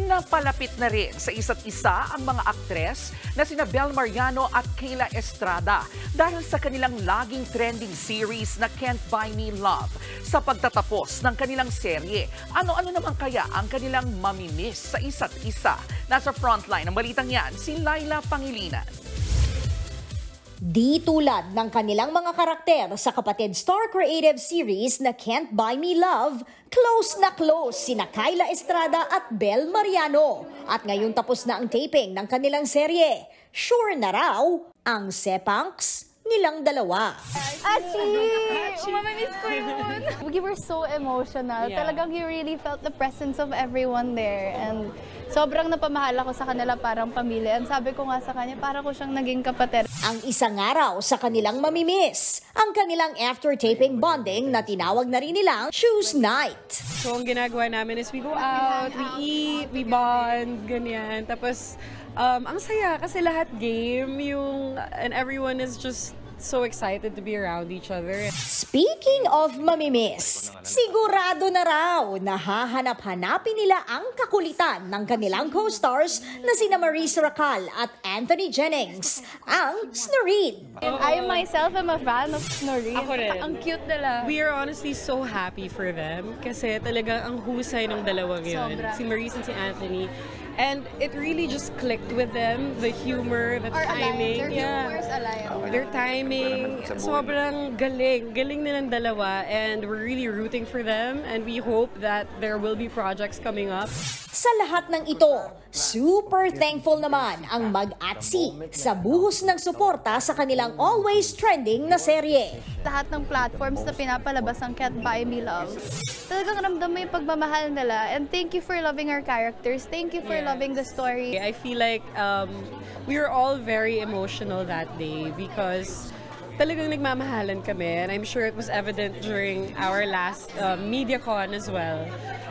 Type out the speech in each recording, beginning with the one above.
Napalapit na rin sa isa't isa ang mga aktres na sina Bel Mariano at Kayla Estrada dahil sa kanilang laging trending series na Can't Buy Me Love. Sa pagtatapos ng kanilang serye, ano-ano naman kaya ang kanilang mamimiss sa isa't isa? Nasa frontline ng balitang yan, si Laila Pangilinan. Di tulad ng kanilang mga karakter sa kapatid Star Creative series na Can't Buy Me Love, close na close sina Kayla Estrada at Bel Mariano. At ngayon tapos na ang taping ng kanilang serye. Sure na raw ang sepangs nilang dalawa. Mamamiss ko yun. We were so emotional. Yeah. Talagang you really felt the presence of everyone there. And sobrang napamahal ako sa kanila, parang pamilya. And sabi ko nga sa kanya, para ko siyang naging kapatid. Ang isang araw sa kanilang mamimiss, ang kanilang after-taping bonding na tinawag na rin nilang Shoes Night. So ang ginagawa namin is we go out, we eat, we bond, ganyan. Tapos ang saya kasi lahat game and everyone is just so excited to be around each other. Speaking of mamimiss, sigurado na raw na hahanap-hanapin nila ang kakulitan ng kanilang co-stars na sina Maurice Racal at Anthony Jennings, ang Snoreen. I myself am a fan of Snoreen. Ako rin. Ang cute nila. We are honestly so happy for them kasi talagang ang husay ng dalawang yun. Si Maurice and si Anthony. And it really just clicked with them, the humor, the timing. Their humor's alive. Their timing, sobrang galing. Galing nilang dalawa, and we're really rooting for them, and we hope that there will be projects coming up. Sa lahat ng ito, super thankful naman ang mag-ATSI sa buhos ng suporta sa kanilang always trending na serye. Lahat ng platforms na pinapalabas ang Can't Buy Me Love, talagang ramdam mo yung pagmamahal nila. And thank you for loving our characters. Thank you for loving the story. I feel like we were all very emotional that day because talagang nagmamahalan kami, and I'm sure it was evident during our last MediaCon as well,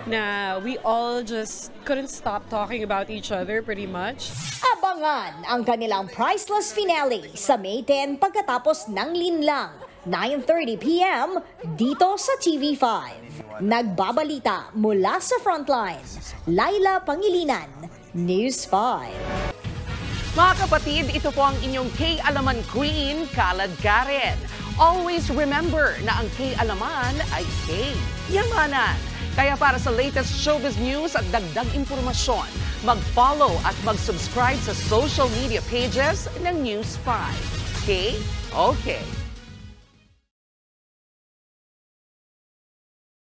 na we all just couldn't stop talking about each other pretty much. Abangan ang kanilang priceless finale sa May 10 pagkatapos ng linlang, 9:30 p.m. dito sa TV5. Nagbabalita mula sa Frontline, Laila Pangilinan, News 5. Mga kapatid, ito po ang inyong K-Alaman Queen, Kalad Karen. Always remember na ang K-Alaman ay K-Yamanan. Kaya para sa latest showbiz news at dagdag impormasyon, mag-follow at mag-subscribe sa social media pages ng News 5. Okay?